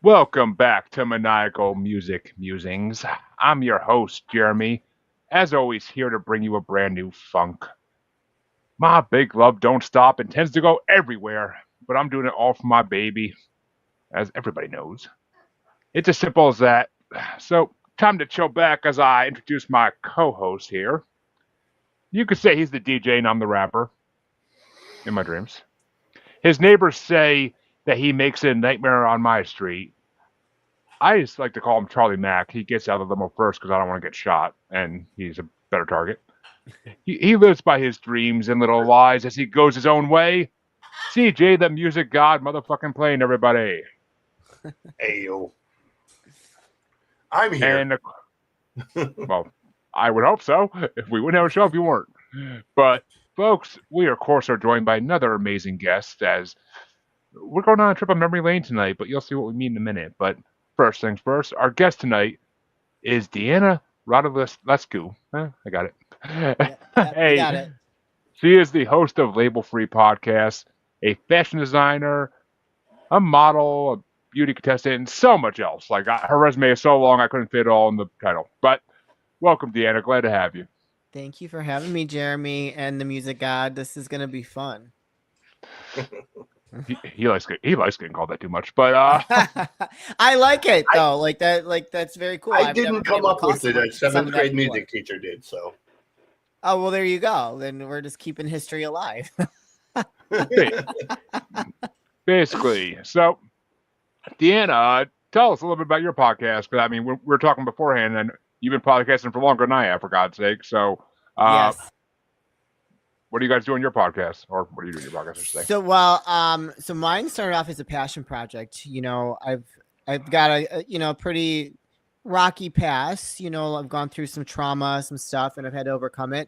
Welcome back to Maniacal Music Musings. I'm your host, Jeremy. As always, here to bring you a brand new funk. My big love don't stop and tends to go everywhere, but I'm doing it all for my baby, as everybody knows. It's as simple as that. So, time to chill back as I introduce my co host here. You could say he's the DJ and I'm the rapper in my dreams. His neighbors say that he makes it a nightmare on my street. I just like to call him Charlie Mack. He gets out of the limo first because I don't want to get shot, and he's a better target. He lives by his dreams and little lies as he goes his own way. CJ, the music god, motherfucking playing everybody. Hey yo, I'm here. And, well, I would hope so. If we wouldn't have a show if you weren't. But, folks, we, of course, are joined by another amazing guest as we're going on a trip on memory lane tonight, but you'll see what we mean in a minute. But first things first, our guest tonight is Deanna Radulescu. I got it. You got it. She is the host of Label Free Podcast, a fashion designer, a model, a beauty contestant, and so much else. Her resume is so long I couldn't fit it all in the title. But welcome, Deanna. Glad to have you. Thank you for having me, Jeremy and the music god. This is gonna be fun. He likes getting called that too much, but I like it though. That's very cool. I didn't come up with it. A seventh grade music teacher did. So. Oh well, there you go. Then we're just keeping history alive. Basically. So, Deanna, tell us a little bit about your podcast. Because I mean, we were talking beforehand, and you've been podcasting for longer than I have, for God's sake. So, Yes. what do you guys do on your podcast, or what do you do in your podcast? I should say? So mine started off as a passion project. I've got a pretty rocky past. I've gone through some trauma, some stuff, and I've had to overcome it.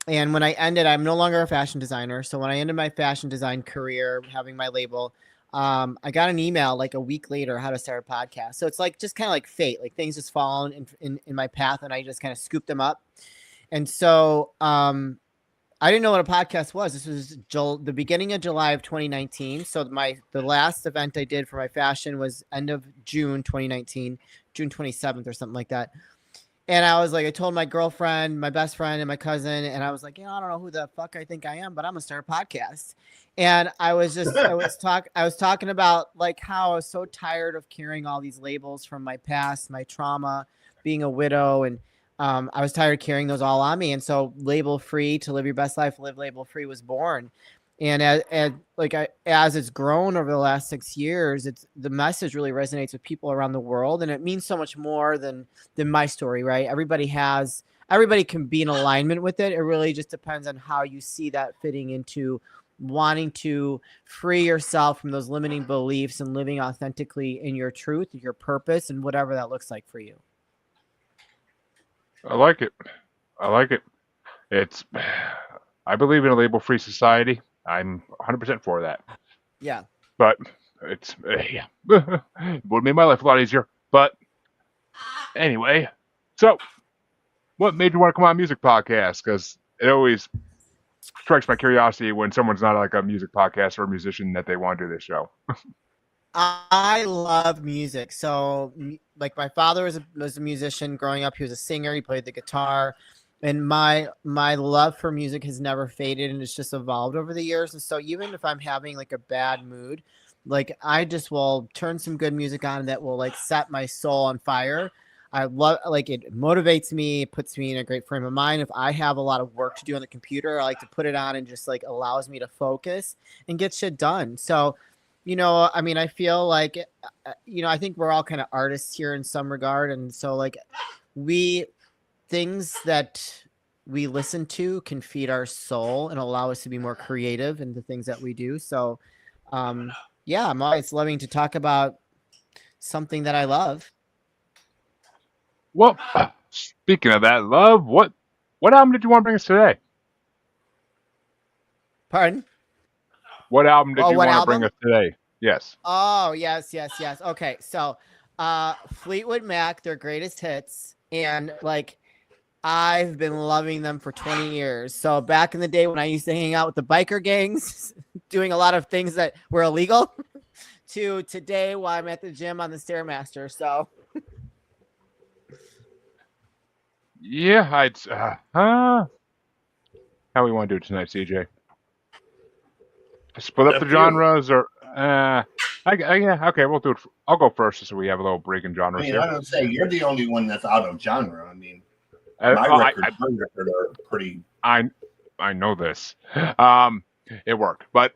And when I ended, I'm no longer a fashion designer. So when I ended my fashion design career, having my label, I got an email like a week later how to start a podcast. So it's like just kind of like fate, like things just fallen in my path, and I just kind of scooped them up. And so I didn't know what a podcast was. This was the beginning of July of 2019. So the last event I did for my fashion was end of June 2019, June 27th or something like that. And I was like, I told my girlfriend, my best friend, and my cousin, and I was like, I don't know who the fuck I think I am, but I'm gonna start a podcast. And I was talking about like how I was so tired of carrying all these labels from my past, my trauma, being a widow, and I was tired of carrying those all on me. And so Label Free, to live your best life, live label free, was born. And as it's grown over the last 6 years, the message really resonates with people around the world, and it means so much more than my story, right? Everybody can be in alignment with it. It really just depends on how you see that fitting into wanting to free yourself from those limiting beliefs and living authentically in your truth, your purpose, and whatever that looks like for you. I like it. I believe in a label-free society. I'm 100% for that. Yeah. But it's yeah, it would make my life a lot easier. But anyway, so what made you want to come on a music podcast? Because it always strikes my curiosity when someone's not like a music podcast or a musician that they want to do this show. I love music. So, like, my father was a musician growing up. He was a singer. He played the guitar, and my love for music has never faded, and it's just evolved over the years. And so, even if I'm having like a bad mood, like I just will turn some good music on that will like set my soul on fire. I love, like, it motivates me, it puts me in a great frame of mind. If I have a lot of work to do on the computer, I like to put it on and just like allows me to focus and get shit done. So, I mean, I feel like, I think we're all kind of artists here in some regard. And so like things that we listen to can feed our soul and allow us to be more creative in the things that we do. So, yeah, I'm always loving to talk about something that I love. Well, speaking of that, love, what album did you want to bring us today? Pardon? What album did you want to bring us today? Yes. Oh, yes. Okay, so Fleetwood Mac, their greatest hits, and like I've been loving them for 20 years. So back in the day when I used to hang out with the biker gangs, doing a lot of things that were illegal, to today while I'm at the gym on the Stairmaster. So Yeah, I'd. How we want to do it tonight, CJ? Split up Up the to you. genres, or yeah, okay, we'll do it. I'll go first, so we have a little break in I genres mean, here. I don't say you're the only one that's out of genre. I mean, My record are pretty. I know this. It worked, but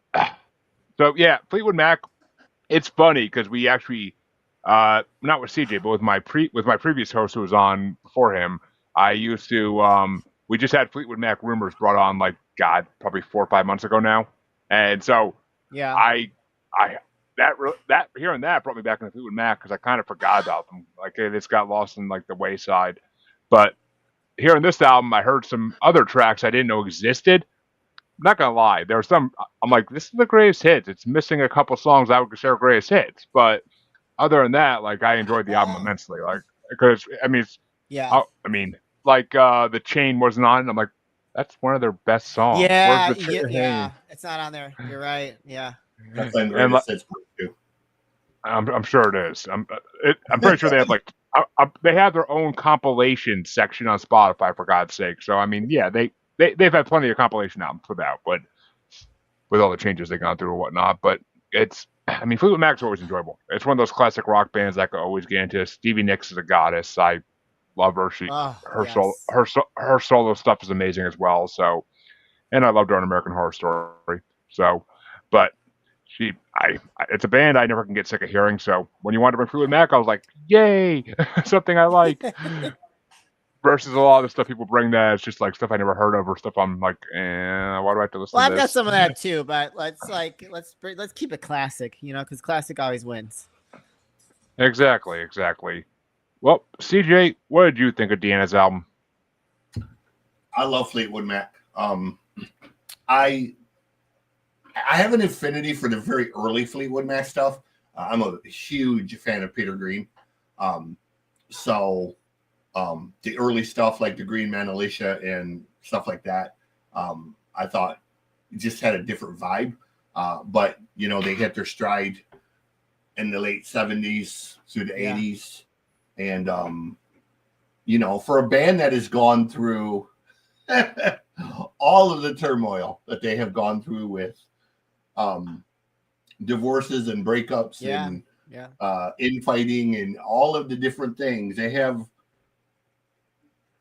so yeah, Fleetwood Mac. It's funny because we actually, not with CJ, but with my previous host who was on before him. I used to. We just had Fleetwood Mac rumors brought on like God, probably 4 or 5 months ago now, and so yeah, I that hearing that brought me back into Fleetwood Mac because I kind of forgot about them. Like they just got lost in like the wayside. But hearing this album, I heard some other tracks I didn't know existed. I'm not gonna lie, there were some. I'm like, this is the greatest hits. It's missing a couple songs I would consider greatest hits, but other than that, like I enjoyed the album immensely. Like because I mean, yeah, I mean, like the chain wasn't on. I'm like, that's one of their best songs. Where's yeah, the chain? yeah. It's not on there. You're right. Yeah. That's the And greatest hits too. I'm sure it is. I'm pretty sure they have like they have their own compilation section on Spotify for God's sake. So I mean, yeah, they've had plenty of compilation albums put out, but with all the changes they've gone through and whatnot. But I mean, Fleetwood Mac's always enjoyable. It's one of those classic rock bands I could always get into. Stevie Nicks is a goddess. I love her. Yes. Her solo stuff is amazing as well. So, and I loved her on American Horror Story. So, but it's a band I never can get sick of hearing. So when you wanted to bring Fleetwood Mac, I was like, yay, something I like. Versus a lot of the stuff people bring that it's just like stuff I never heard of or stuff I'm like, why do I have to listen Well, to I've this? got some of that too, but let's keep it classic, because classic always wins. Exactly. Well, CJ, what did you think of Deanna's album? I love Fleetwood Mac. I have an affinity for the very early Fleetwood Mac stuff. I'm a huge fan of Peter Green. The early stuff like the Green Man Alicia and stuff like that, I thought it just had a different vibe. But, they hit their stride in the late 70s through the 80s. And, for a band that has gone through all of the turmoil that they have gone through with divorces and breakups and infighting and all of the different things, they have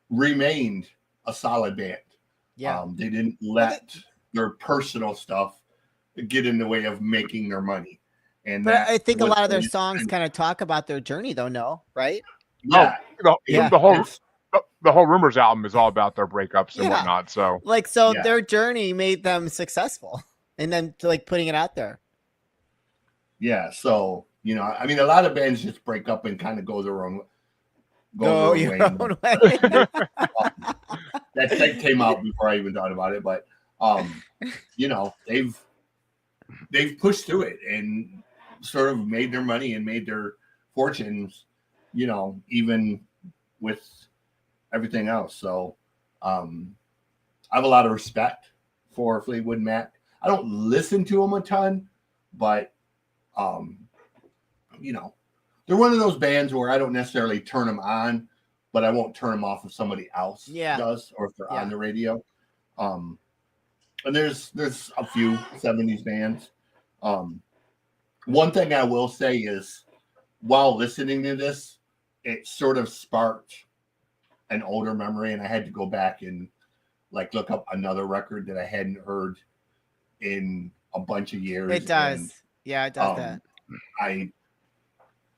remained a solid band. They didn't let their personal stuff get in the way of making their money. But I think a lot of their songs kind of talk about their journey, though. No, right? Yeah, the whole Rumors album is all about their breakups and whatnot. So their journey made them successful, and then putting it out there. Yeah, so I mean, a lot of bands just break up and kind of go their own. Go your own way. That came out before I even thought about it, but they've pushed through it and sort of made their money and made their fortunes, even with everything else. So I have a lot of respect for Fleetwood Mac. I don't listen to them a ton, but they're one of those bands where I don't necessarily turn them on, but I won't turn them off if somebody else does, or if they're on the radio. And there's a few 70s bands. One thing I will say is, while listening to this, it sort of sparked an older memory, and I had to go back and look up another record that I hadn't heard in a bunch of years. It does. And, it does that.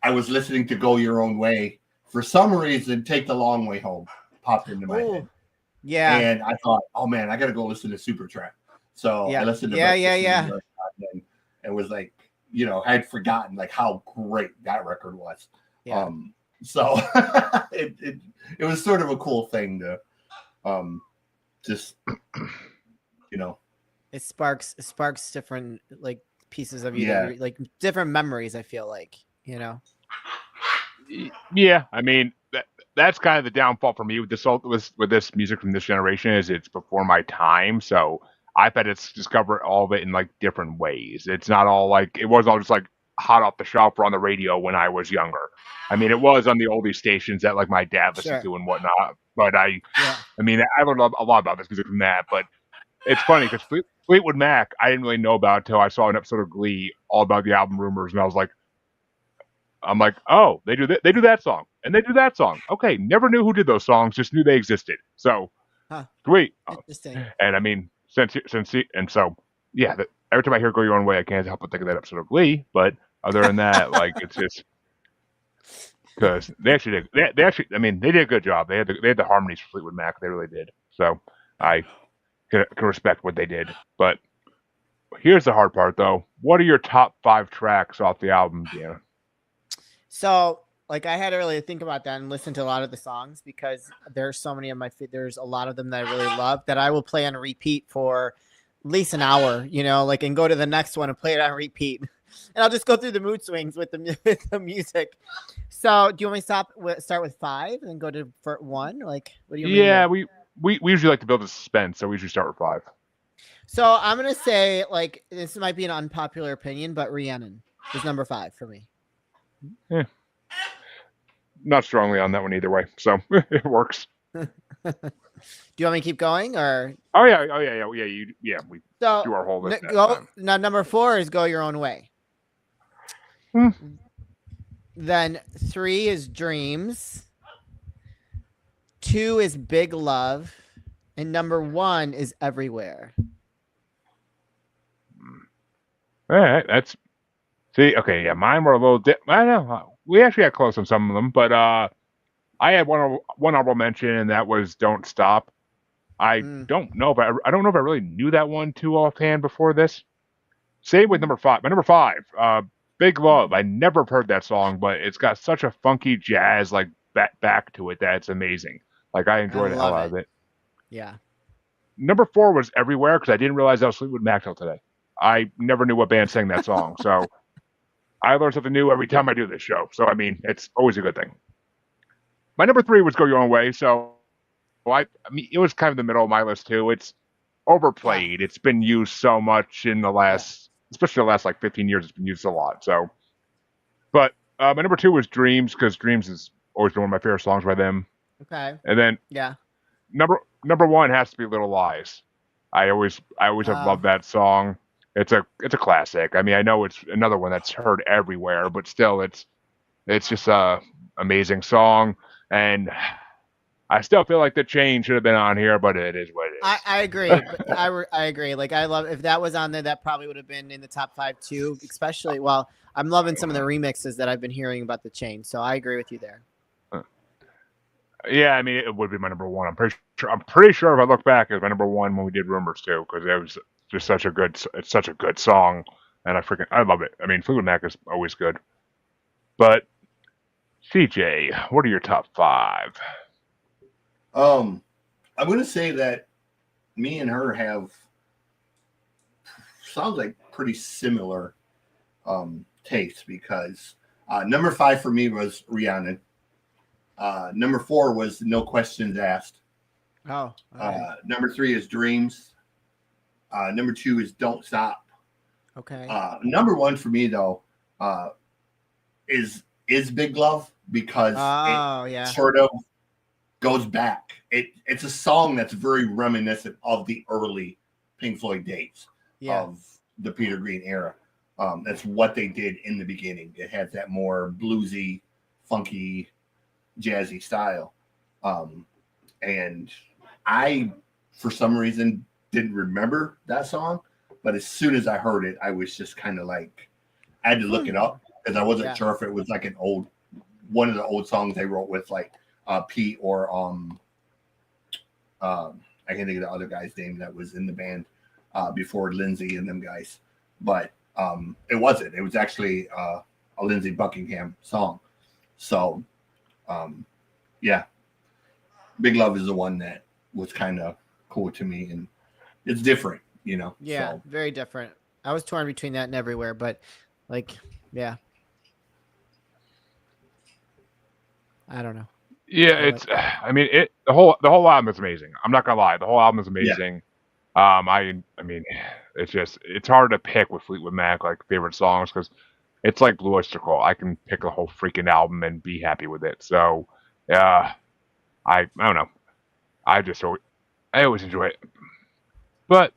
I was listening to Go Your Own Way. For some reason, Take the Long Way Home popped into my head. Yeah. And I thought, oh man, I got to go listen to Supertramp. So I listened to and was like, I had forgotten how great that record was. Yeah. So it was sort of a cool thing to just it sparks different pieces of you, different memories. I feel Yeah, I mean that's kind of the downfall for me with this music from this generation is it's before my time, so I've had to discover all of it in different ways. It's not all it wasn't all just hot off the shelf or on the radio when I was younger. I mean, it was on the oldie stations that like my dad listened to and whatnot. But I mean, I learned a lot about this music from that. But it's funny because Fleetwood Mac, I didn't really know about until I saw an episode of Glee all about the album Rumors, and I was like, oh, they do that song, and they do that song. Okay, never knew who did those songs, just knew they existed. So, sweet. Interesting. And I mean, and so, yeah, every time I hear "Go Your Own Way," I can't help but think of that episode of Glee. But other than that, like, it's just because they actually did. They actually, I mean, they did a good job. They had the harmonies for Fleetwood Mac. They really did. So I can respect what they did. But here's the hard part, though. What are your top 5 tracks off the album, Deanna? So, like, I had to really think about that and listen to a lot of the songs because there's so many of there's a lot of them that I really love that I will play on repeat for at least an hour, like, and go to the next one and play it on repeat. And I'll just go through the mood swings with the music. So, do you want me to start with 5 and then go to 1? Like, what do you mean? Yeah, we usually like to build a suspense, so we usually start with 5. So, I'm going to say, like, this might be an unpopular opinion, but Rhiannon is number 5 for me. Yeah. Not strongly on that one either way, so it works. Do you want me to keep going, or? Oh yeah. We do our whole list. Now, number 4 is "Go Your Own Way." Then 3 is "Dreams." 2 is "Big Love," and number 1 is "Everywhere." All right, okay, yeah, mine were a little. I don't know. We actually got close on some of them, but I had one honorable mention, and that was "Don't Stop." I don't know if I don't know if I really knew that one too offhand before this. Same with number 5. My number 5, "Big Love." I never heard that song, but it's got such a funky jazz like back to it that it's amazing. Like I enjoy the hell out of it. Yeah. Number 4 was "Everywhere" because I didn't realize that was Fleetwood Mac till today. I never knew what band sang that song, so I learn something new every time I do this show. So I mean, it's always a good thing. My number 3 was "Go Your Own Way," so I mean, it was kind of the middle of my list too. It's overplayed. It's been used so much in the last, especially the last like 15 years. It's been used a lot. So, but my number 2 was "Dreams" because "Dreams" has always been one of my favorite songs by them. Okay. And then number 1 has to be "Little Lies." I always have loved that song. It's a classic. I mean, I know it's another one that's heard everywhere, but still, it's just a amazing song, and I still feel like "The Chain" should have been on here, but it is what it is. I agree. I agree. Like, I love if that was on there, that probably would have been in the top 5 too. Especially, well, I'm loving some of the remixes that I've been hearing about "The Chain," so I agree with you there. Yeah, I mean, it would be my number 1. I'm pretty sure if I look back, it was my number 1 when we did Rumors too, because it was just such a good song, and I love it. I mean, Fleetwood Mac is always good. But CJ, what are your top 5? I'm going to say that me and her have sounds like pretty similar tastes because number 5 for me was Rhiannon. Number 4 was "No Questions Asked." Oh. Number 3 is "Dreams." Number 2 is "Don't Stop." Okay. Number 1 for me though is "Big Love" because it sort of goes back. It's a song that's very reminiscent of the early Pink Floyd days of the Peter Green era. That's what they did in the beginning. It had that more bluesy, funky, jazzy style. And I, for some reason, didn't remember that song. But as soon as I heard it, I was just kind of like, I had to look it up because I wasn't sure if it was like one of the old songs they wrote with like Pete or I can't think of the other guy's name that was in the band before Lindsay and them guys. But it wasn't. It was actually a Lindsey Buckingham song. So, "Big Love" is the one that was kind of cool to me, and it's different, Yeah, so. Very different. I was torn between that and "Everywhere," but like, I don't know. Yeah, I mean, the whole album is amazing. I'm not gonna lie, the whole album is amazing. I mean, it's hard to pick with Fleetwood Mac like favorite songs because it's like Blue Oyster Cult. I can pick a whole freaking album and be happy with it. So, I don't know. I always enjoy it. But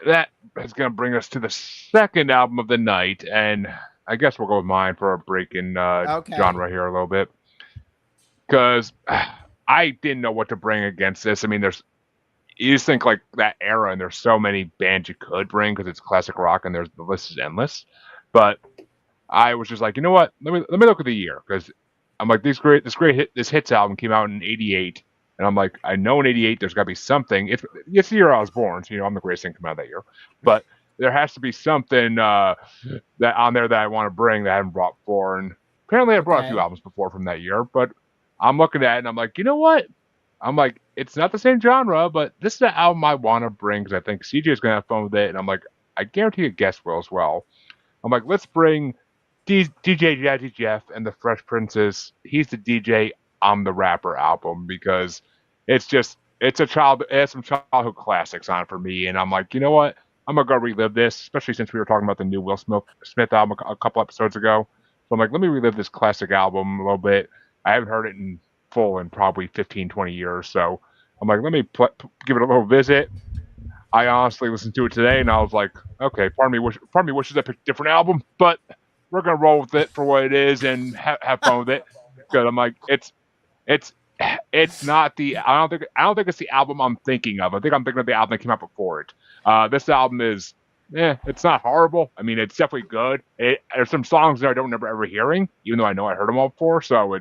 that is going to bring us to the second album of the night, and I guess we'll go with mine for a break in Okay. genre here a little bit, because I didn't know what to bring against this. I mean, you just think like that era, and there's so many bands you could bring because it's classic rock, and the list is endless. But I was just like, you know what? Let me look at the year, because I'm like, this hits album came out in '88, and I'm like, I know in '88 there's got to be something. It's the year I was born, so I'm the greatest thing come out that year. But there has to be something that on there that I want to bring that I haven't brought before. And apparently I brought a few albums before from that year, but I'm looking at it and I'm like, you know what? I'm like, it's not the same genre, but this is the album I want to bring because I think CJ is going to have fun with it. And I'm like, I guarantee a guest will as well. I'm like, let's bring DJ Jazzy Jeff and the Fresh Princes. He's the DJ, I'm the rapper album, because it has some childhood classics on it for me. And I'm like, you know what? I'm going to go relive this, especially since we were talking about the new Will Smith album a couple episodes ago. So I'm like, let me relive this classic album a little bit. I haven't heard it in full in probably 15, 20 years. So I'm like, let me give it a little visit. I honestly listened to it today, and I was like, okay, part of me wishes I picked a different album, but we're gonna roll with it for what it is and have fun with it. Because I'm like, it's not the I don't think it's the album I'm thinking of. I think I'm thinking of the album that came out before it. This album is, it's not horrible. I mean, it's definitely good. There's some songs that I don't remember ever hearing, even though I know I heard them all before. So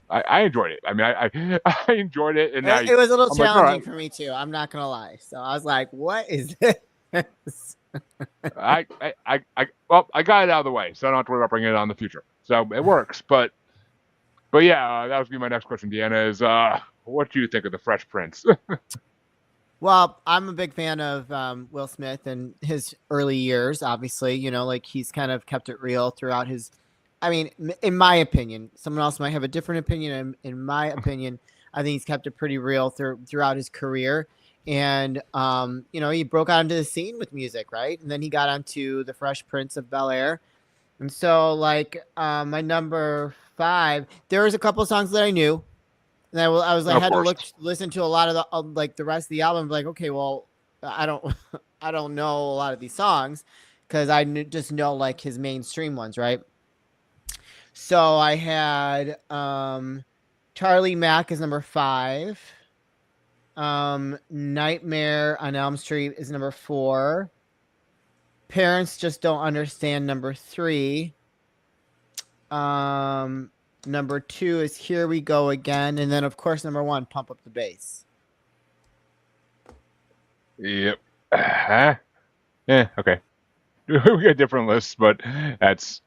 I enjoyed it. I mean, I enjoyed it, and It was a little I'm challenging like, for me too. I'm not gonna lie. So I was like, "What is this?" well, I got it out of the way, so I don't have to worry about bringing it on in the future. So it works. But yeah, that was be my next question, Deanna. Is what do you think of the Fresh Prince? Well, I'm a big fan of Will Smith and his early years. Obviously, like he's kind of kept it real throughout his. I mean, in my opinion, someone else might have a different opinion. In my opinion, I think he's kept it pretty real throughout his career. And he broke out into the scene with music, right? And then he got onto the Fresh Prince of Bel-Air. And so, like, my number 5, there was a couple of songs that I knew. And I was like, had to listen to a lot of the rest of the album. Like, okay, well, I don't I don't know a lot of these songs because I just know like his mainstream ones, right? So I had Charlie Mack is number 5. Nightmare on Elm Street is number 4. Parents Just Don't Understand, number 3. Number 2 is Here We Go Again. And then, of course, number 1, Pump Up the Bass. Yep. Yeah, okay. We got different lists, but that's...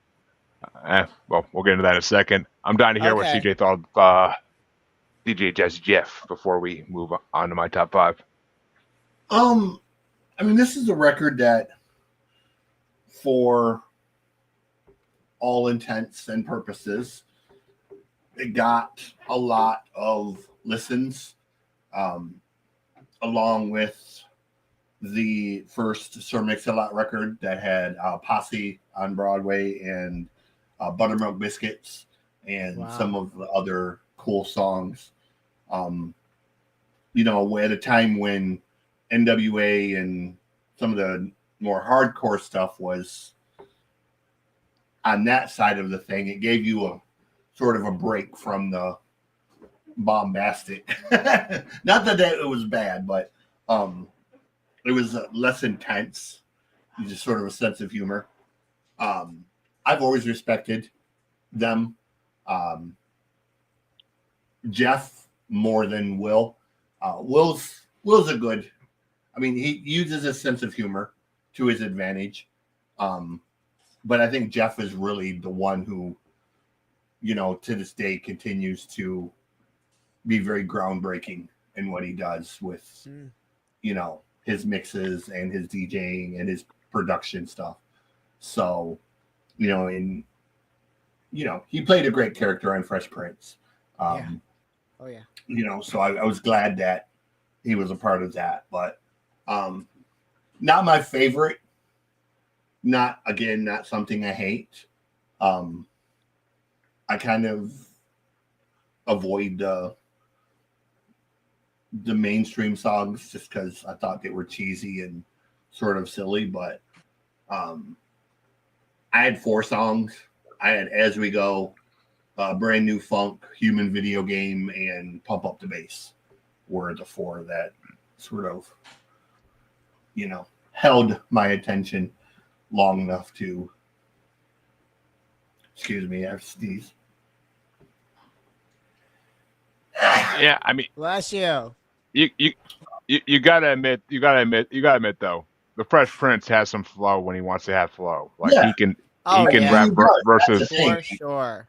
well, we'll get into that in a second. I'm dying to hear what CJ thought of DJ Jazzy Jeff before we move on to my top 5. I mean, this is a record that, for all intents and purposes, it got a lot of listens, along with the first Sir Mix-a-Lot record that had Posse on Broadway and Buttermilk Biscuits and some of the other cool songs. At a time when NWA and some of the more hardcore stuff was on that side of the thing, it gave you a sort of a break from the bombastic. Not that it was bad, but it was less intense. Just sort of a sense of humor. I've always respected them. Jeff more than Will. Will's a good. I mean, he uses a sense of humor to his advantage. But I think Jeff is really the one who, to this day continues to be very groundbreaking in what he does with, his mixes and his DJing and his production stuff. So, he played a great character on Fresh Prince. Yeah. Oh yeah. So I was glad that he was a part of that, but not my favorite not something I hate. I kind of avoid the mainstream songs just because I thought they were cheesy and sort of silly. But I had 4 songs. I had As We Go, Brand New Funk, Human Video Game, and Pump Up the Bass were the 4 that sort of, held my attention long enough to. Excuse me, I have sneezed. Yeah, I mean, bless you. You gotta admit though, the Fresh Prince has some flow when he wants to have flow. Like he can rap versus for sure.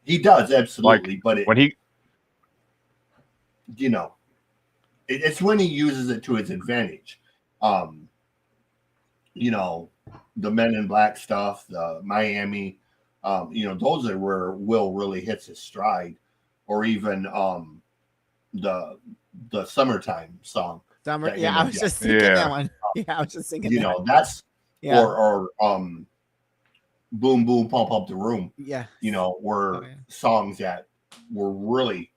He does absolutely, like, but when he, it's when he uses it to his advantage. The Men in Black stuff, the Miami, those are where Will really hits his stride, or even the Summertime song. I was just thinking that one. I was just thinking that's or Boom Boom Pump Up the Room. Yeah. Were songs that were really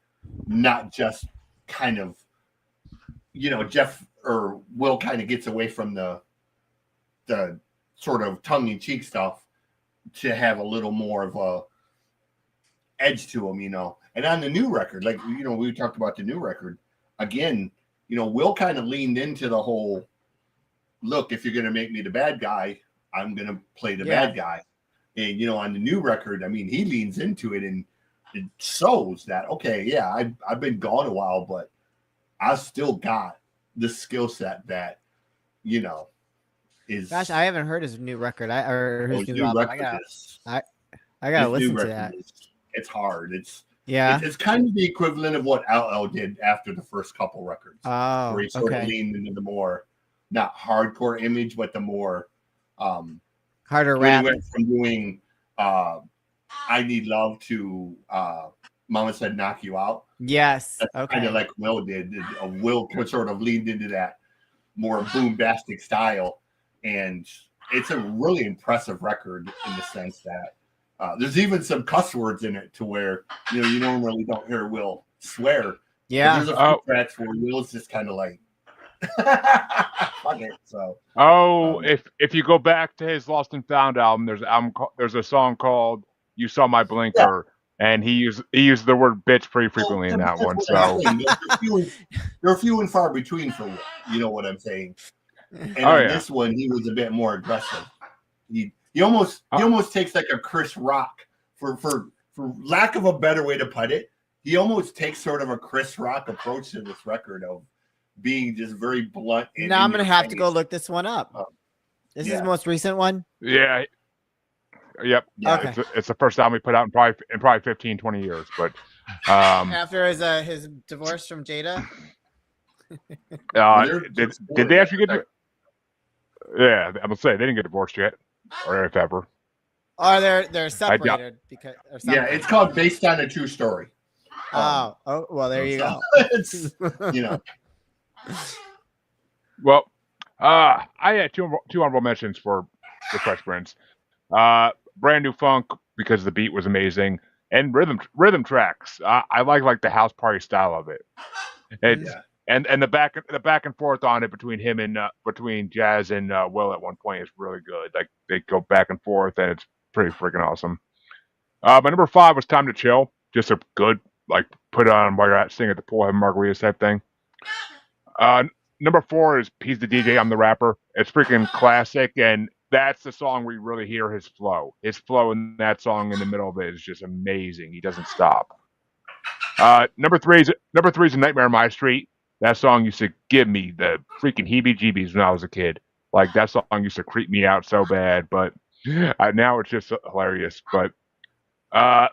not just kind of, Jeff or Will kind of gets away from the sort of tongue-in-cheek stuff to have a little more of a edge to them, And on the new record, like, we talked about the new record, again, Will kind of leaned into the whole, look, if you're going to make me the bad guy, I'm going to play the bad guy. And, on the new record, I mean, he leans into it and it shows that, okay, yeah, I've been gone a while, but I still got the skill set that, is. Gosh, I haven't heard his new record. His new album. I gotta listen to that. It's hard. It's kind of the equivalent of what LL did after the first couple records. Oh, where he sort of leaned into the more, not hardcore image, but the more harder rap. He went from doing I Need Love to Mama Said Knock You Out. Yes. That's kind of like Will did. Will sort of leaned into that more boombastic style. And it's a really impressive record in the sense that there's even some cuss words in it to where, you normally don't hear Will swear. Yeah. But there's a few tracks where Will's just kind of like, fuck it. So. If you go back to his Lost and Found album, there's a song called "You Saw My Blinker," and he used the word bitch pretty frequently in that one. So they're few and far between for Will. You know what I'm saying? And on this one, he was a bit more aggressive. He almost takes like a Chris Rock for lack of a better way to put it. He almost takes sort of a Chris Rock approach to this record of being just very blunt. Now I'm gonna have to go look this one up. This is the most recent one. Yeah. Yep. Yeah. Okay. It's the first album we put out in probably 15, 20 years. But after his divorce from Jada. Did they actually get? Yeah, I'm gonna say they didn't get divorced yet, or if ever. Or they're separated because. Or yeah, it's called Based on a True Story. Well, there you go. It's Well, I had two honorable mentions for the Fresh Prince. Brand New Funk because the beat was amazing, and rhythm tracks. I like the house party style of it. And the back and forth on it between him and between Jazz and Will at one point is really good. Like they go back and forth, and it's pretty freaking awesome. My number 5 was Time to Chill. Just a good put on while you're at sitting at the pool having margaritas type thing. Number 4 is He's the DJ, I'm the Rapper. It's freaking classic, and that's the song where you really hear his flow. His flow in that song in the middle of it is just amazing. He doesn't stop. Number three is A Nightmare on My Street. That song used to give me the freaking heebie-jeebies when I was a kid. Like that song used to creep me out so bad, but now it's just hilarious. But my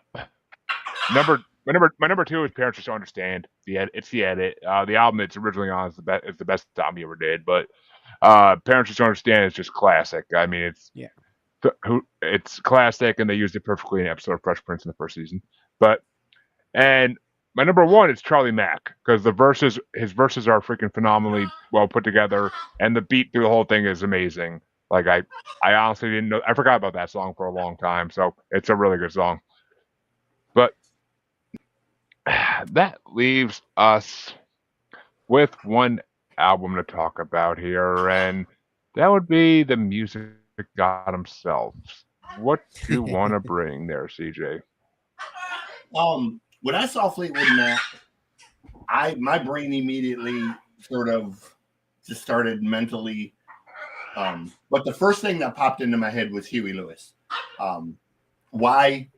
number 2 is Parents Just Don't Understand. It's the edit. The album it's originally on is the best album he ever did. But Parents Just Don't Understand is just classic. I mean, it's classic, and they used it perfectly in an episode of Fresh Prince in the first season. And my number 1 is Charlie Mack because his verses are freaking phenomenally well put together, and the beat through the whole thing is amazing. Like I honestly didn't know. I forgot about that song for a long time. So it's a really good song. But that leaves us with one album to talk about here, and that would be the music god himself. What you want to bring there, CJ? When I saw Fleetwood Mac, my brain immediately sort of just started mentally. But the first thing that popped into my head was Huey Lewis. Why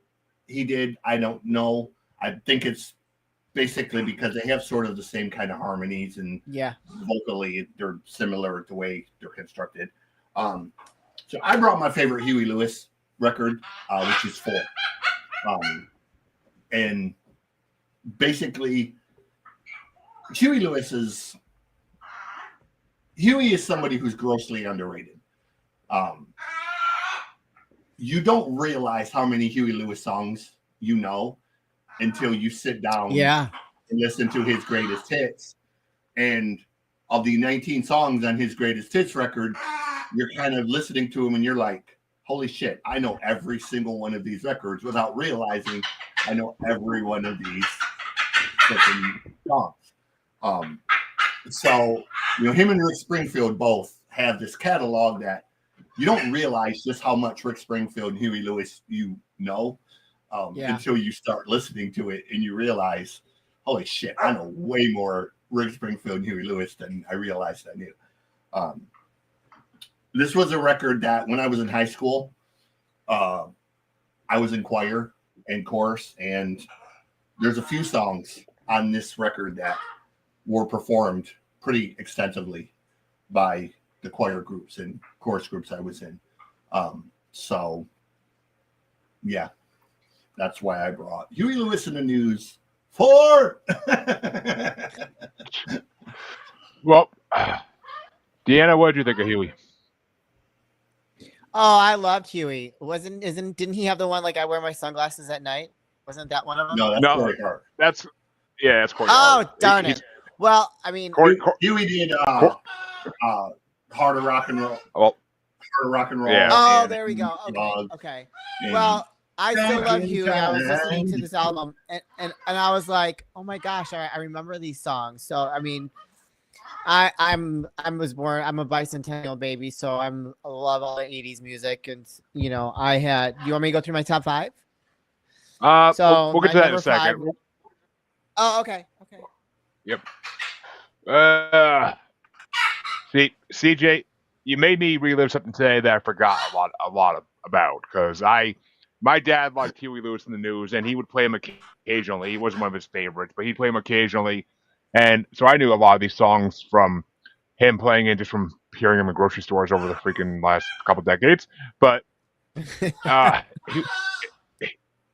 he did, I don't know. I think it's basically because they have sort of the same kind of harmonies, and vocally they're similar the way they're constructed. So I brought my favorite Huey Lewis record, which is 4. And basically, Huey is somebody who's grossly underrated. You don't realize how many Huey Lewis songs you know until you sit down and listen to his greatest hits. And of the 19 songs on his greatest hits record, you're kind of listening to him and you're like, holy shit, I know every single one of these records without realizing I know every one of these songs. So, him and Rick Springfield both have this catalog that you don't realize just how much Rick Springfield and Huey Lewis until you start listening to it and you realize, holy shit, I know way more Rick Springfield and Huey Lewis than I realized I knew. This was a record that when I was in high school, I was in choir and chorus, and there's a few songs on this record that were performed pretty extensively by the choir groups and chorus groups I was in. So, yeah, that's why I brought Huey Lewis in the News 4. Well, Deanna, what did you think of Huey? Oh, I loved Huey. Didn't he have the one like I wear my sunglasses at night? Wasn't that one of them? No, that's Corey Hart. That's Corey Hart. Oh, darn it. Well, I mean, Huey did Harder Rock and Roll. Well, Harder Rock and Roll. Yeah. Oh, there we go. Okay. Well, I still love Huey. I was listening to this album and I was like, oh my gosh, I remember these songs. So I mean, I'm a bicentennial baby, so I love all the 80s music, and you want me to go through my top 5? So we'll get to that in a second. 5, oh, okay. Yep. See, CJ, you made me relive something today that I forgot a lot about, because my dad liked Huey Lewis in the News, and he would play him occasionally. He wasn't one of his favorites, but he'd play him occasionally. And so I knew a lot of these songs from him playing it, just from hearing them in grocery stores over the freaking last couple decades. But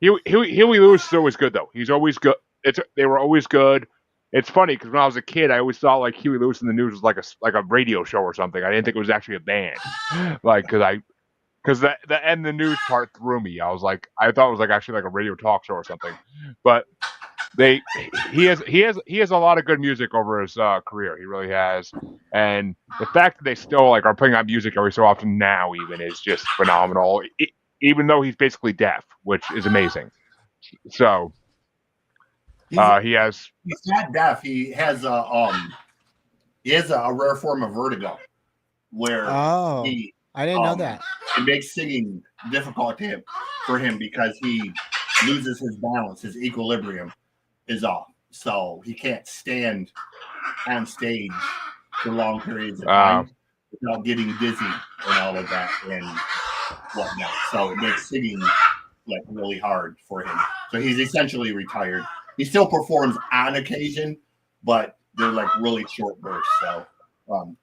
Huey Lewis is always good, though. He's always good. They were always good. It's funny because when I was a kid, I always thought like Huey Lewis in the News was like a radio show or something. I didn't think it was actually a band, because the end the news part threw me. I thought it was like actually like a radio talk show or something. But he has a lot of good music over his career. He really has, and the fact that they still are putting out music every so often now even is just phenomenal. Even though he's basically deaf, which is amazing. So he's not deaf. He has a rare form of vertigo, where I didn't know that. It makes singing difficult for him because he loses his balance, his equilibrium is off, so he can't stand on stage for long periods of time without getting dizzy and all of that and whatnot. So it makes singing really hard for him. So he's essentially retired. He still performs on occasion, but they're really short bursts. So,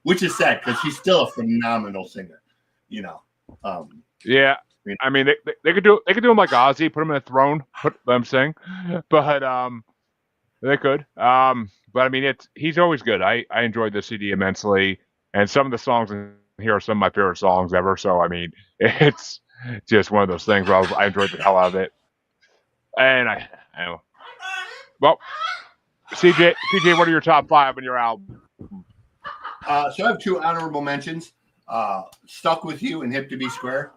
which is sad because he's still a phenomenal singer. Yeah. I mean, they could do him like Ozzy, put him in a throne, let him sing, but they could. But I mean, he's always good. I enjoyed the CD immensely, and some of the songs in here are some of my favorite songs ever. So I mean, it's just one of those things where I enjoyed the hell out of it. And I know. Well, CJ, what are your top 5 on your album? So I have 2 honorable mentions. Stuck with You and Hip to Be Square.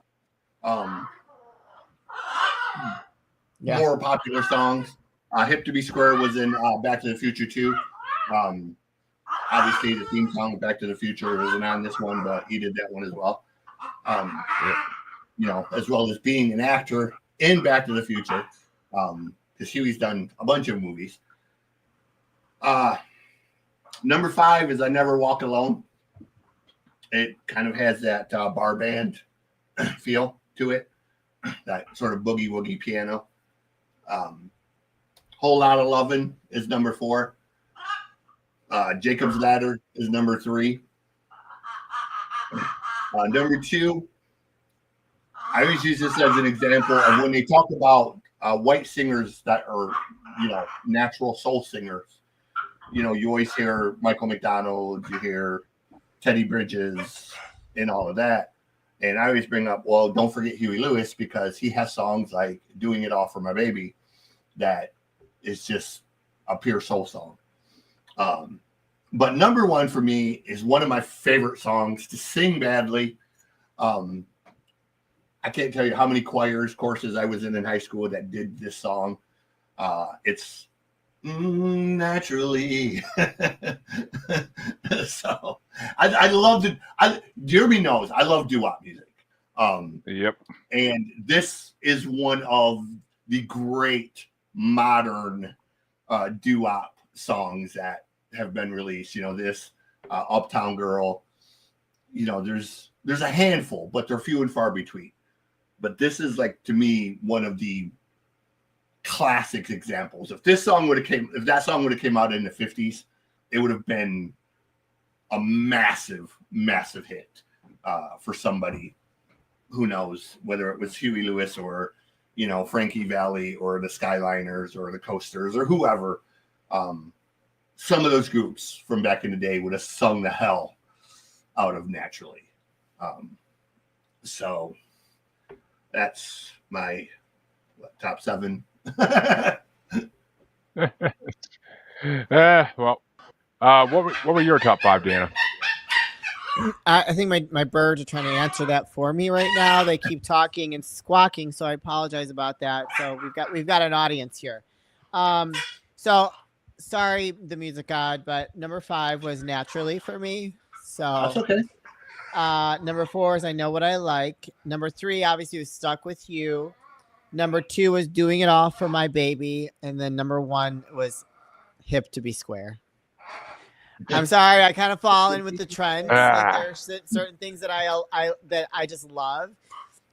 Yeah. More popular songs. Hip to Be Square was in Back to the Future 2. Obviously, the theme song Back to the Future isn't on this one, but he did that one as well. As well as being an actor in Back to the Future, because Huey's done a bunch of movies. Number 5 is I Never Walk Alone. It kind of has that bar band feel to it, that sort of boogie woogie piano. Whole Lot of Lovin' is number 4. Jacob's Ladder is number 3. Number 2, I always use this as an example of when they talk about white singers that are, natural soul singers. You always hear Michael McDonald, you hear Teddy Bridges, and all of that. And I always bring up, well, don't forget Huey Lewis, because he has songs like Doing It All for My Baby that is just a pure soul song. But number 1 for me is one of my favorite songs to sing badly. I can't tell you how many courses I was in high school that did this song. It's Naturally. So I love it. Jeremy knows I love doo-wop music. Yep. And this is one of the great modern doo-wop songs that have been released. This Uptown Girl. There's a handful, but they're few and far between. But this is, like, to me, one of the classic examples. If that song would have came out in the 50s, it would have been a massive, massive hit for somebody who knows, whether it was Huey Lewis or, Frankie Valli or the Skyliners or the Coasters or whoever. Some of those groups from back in the day would have sung the hell out of Naturally. So that's my top 7. What were your top 5, Deanna? I think my birds are trying to answer that for me right now. They keep talking and squawking, so I apologize about that. So we've got an audience here. So sorry, the music god, but number 5 was Naturally for me. So that's okay. Number 4 is I Know What I Like. Number 3 obviously was Stuck With You. Number 2 was Doing It All for My Baby, and then number 1 was Hip to Be Square. I'm sorry, I kind of fall in with the trends. Like, there are certain things that I just love.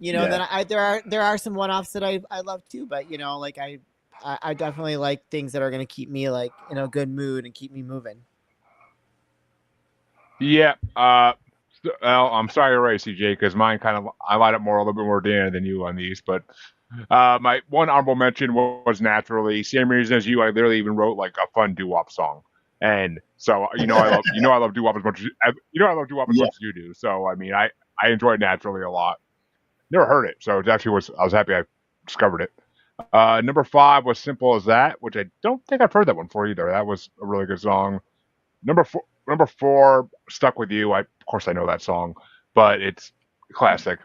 Then there are some one-offs that I love too. But like I definitely like things that are going to keep me like in a good mood and keep me moving. Yeah. Well, I'm sorry to race you, Jay, because mine I light up a little bit more Deanna than you on these. But my one honorable mention was Naturally. Same reason as you. I literally even wrote like a fun doo-wop song. And so I love doo-wop as much as much as you do. So I mean, I enjoy it Naturally a lot. Never heard it, so I was happy I discovered it. Number 5 was Simple as That, which I don't think I've heard that one for either. That was a really good song. Number 4, Stuck With You. Of course I know that song, but it's classic.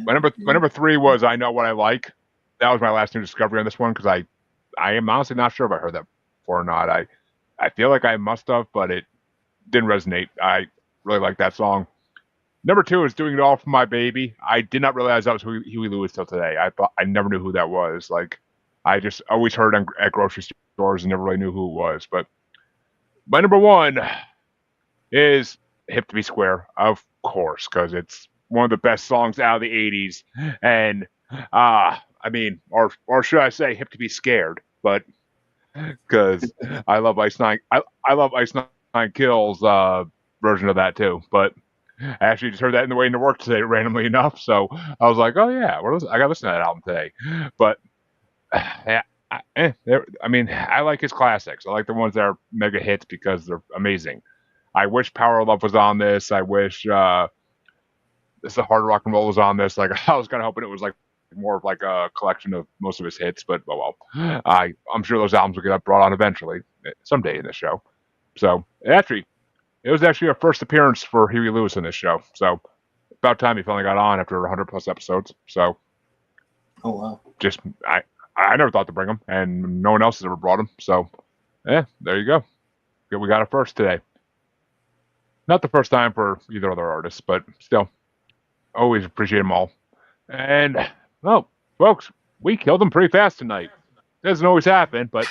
My number 3 was I Know What I Like. That was my last new discovery on this one, because I am honestly not sure if I heard that before or not. I feel like I must have, but it didn't resonate. I really like that song. Number 2 is Doing It All for My Baby. I did not realize that was Huey Lewis till today. I never knew who that was. Like, I just always heard at grocery stores and never really knew who it was. But my number 1 is Hip to Be Square, of course, because it's one of the best songs out of the 80s. And, I mean, or should I say Hip to Be Scared, but because I love Ice Nine. I love Ice Nine Kills version of that too. But I actually just heard that in the way into work today, randomly enough. So I was like, oh yeah, I got to listen to that album today. But yeah, I mean, I like his classics. I like the ones that are mega hits because they're amazing. I wish Power of Love was on this. I wish This is Hard Rock and Roll was on this. Like, I was kind of hoping it was like more of like a collection of most of his hits, but oh well. I'm sure those albums will get brought on eventually, someday in this show. So actually, It was actually our first appearance for Huey Lewis in this show. So about time he finally got on after 100 plus episodes. So, oh wow, just I never thought to bring him, and no one else has ever brought him. So, yeah, there you go. We got it first today. Not the first time for either other artists, but still, always appreciate them all. And well, folks, we killed them pretty fast tonight. Doesn't always happen, but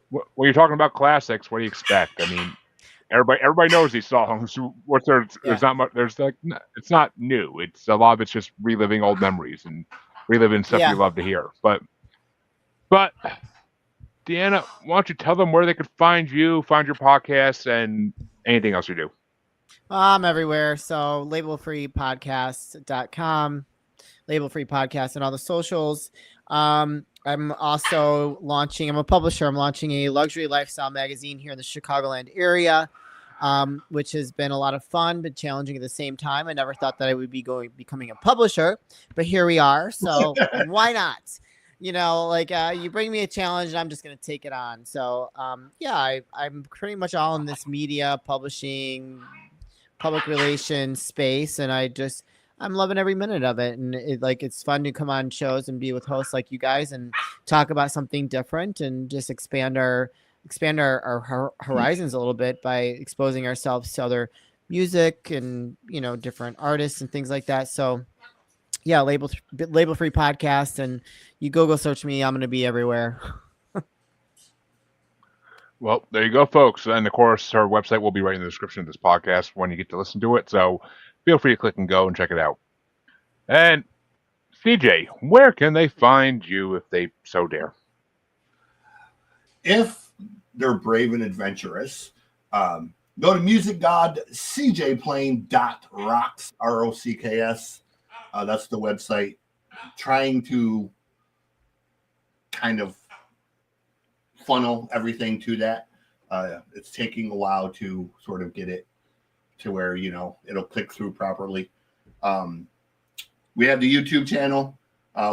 when you're talking about classics, what do you expect? I mean, everybody knows these songs. There's not much. There's like it's not new. It's a lot of it's just reliving old memories and reliving stuff you love to hear. But Deanna, why don't you tell them where they could find you, find your podcast, and anything else you do? I'm everywhere. So labelfreepodcast.com, Label Free Podcast, and all the socials. I'm also launching, I'm a publisher. I'm launching a luxury lifestyle magazine here in the Chicagoland area, which has been a lot of fun, but challenging at the same time. I never thought that I would be becoming a publisher, but here we are. So why not? You know, like you bring me a challenge and I'm just going to take it on. So I'm pretty much all in this media, publishing, public relations space, and I'm loving every minute of it. And it's fun to come on shows and be with hosts like you guys and talk about something different and just expand our horizons a little bit by exposing ourselves to other music and, you know, different artists and things like that. So yeah, label free podcast, and you Google search me. I'm going to be everywhere. Well, there you go, folks. And of course, our website will be right in the description of this podcast when you get to listen to it. So feel free to click and go and check it out. And CJ, where can they find you if they so dare? If they're brave and adventurous, go to musicgodcjplane.rocks, ROCKS. That's the website. Trying to kind of funnel everything to that. It's taking a while to sort of get it to where, you know, it'll click through properly. We have the YouTube channel,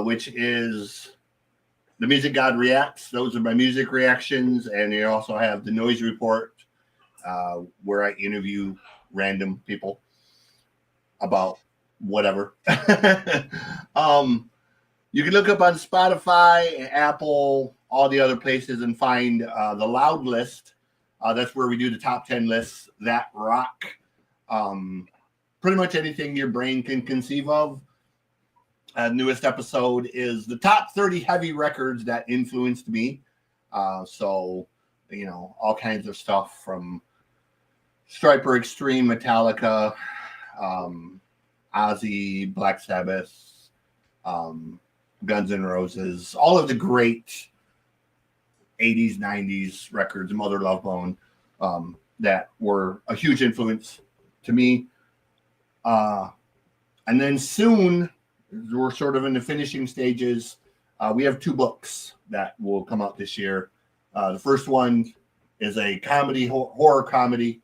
which is The Music God Reacts. Those are my music reactions. And you also have the Noise Report, where I interview random people about whatever. You can look up on Spotify, Apple, all the other places and find the Loud List. That's where we do the top 10 lists that rock. Pretty much anything your brain can conceive of. Newest episode is the top 30 heavy records that influenced me. So, you know, all kinds of stuff from Striper Extreme, Metallica, Ozzy, Black Sabbath, Guns N' Roses, all of the great 80s, 90s records, Mother Love Bone, that were a huge influence to me. And then soon, we're sort of in the finishing stages. We have 2 books that will come out this year. The first one is a comedy, horror comedy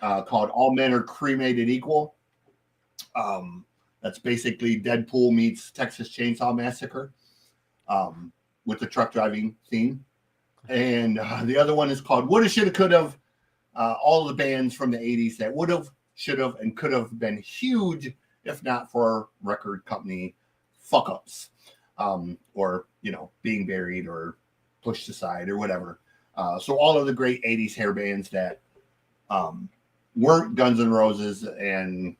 called All Men Are Cremated Equal. That's basically Deadpool meets Texas Chainsaw Massacre with the truck driving theme. And the other one is called Woulda, Shoulda, Coulda. All the bands from the 80s that would have, should have, and could have been huge if not for record company fuck-ups, or, you know, being buried or pushed aside or whatever. So all of the great 80s hair bands that weren't Guns N' Roses and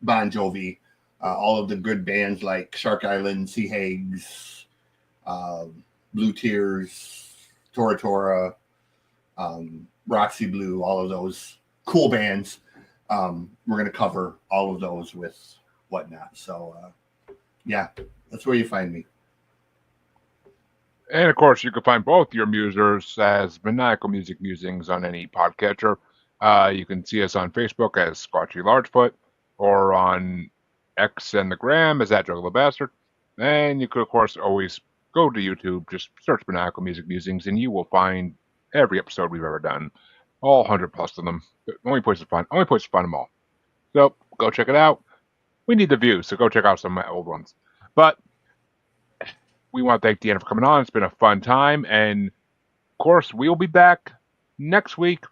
Bon Jovi, all of the good bands like Shark Island, Sea Hags, Blue Tears, Tora Tora, Roxy Blue, all of those cool bands. We're going to cover all of those with whatnot. So, yeah, that's where you find me. And of course, you can find both your musers as Maniacal Music Musings on any podcatcher. You can see us on Facebook as Squatchy Largefoot, or on X and the Gram as that Juggalo Bastard. And you could, of course, always go to YouTube, just search Maniacal Music Musings, and you will find every episode we've ever done. All 100 plus of them. Only place to find them all. So go check it out. We need the views, so go check out some of my old ones. But we want to thank Deanna for coming on. It's been a fun time. And of course, we'll be back next week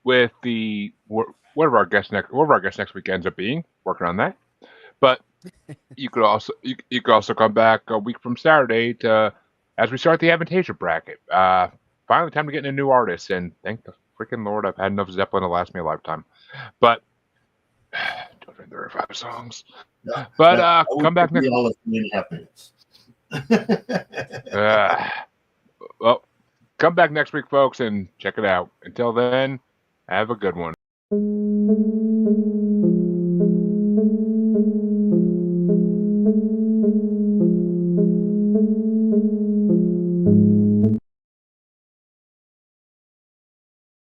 with the whatever our guest next week ends up being. Working on that, but you could also come back a week from Saturday to as we start the Avantasia bracket. Finally, time to get in a new artist, and thank the freaking Lord, I've had enough Zeppelin to last me a lifetime. But 235 songs. Yeah, but that come back next. All of happiness. Well, come back next week, folks, and check it out. Until then, have a good one.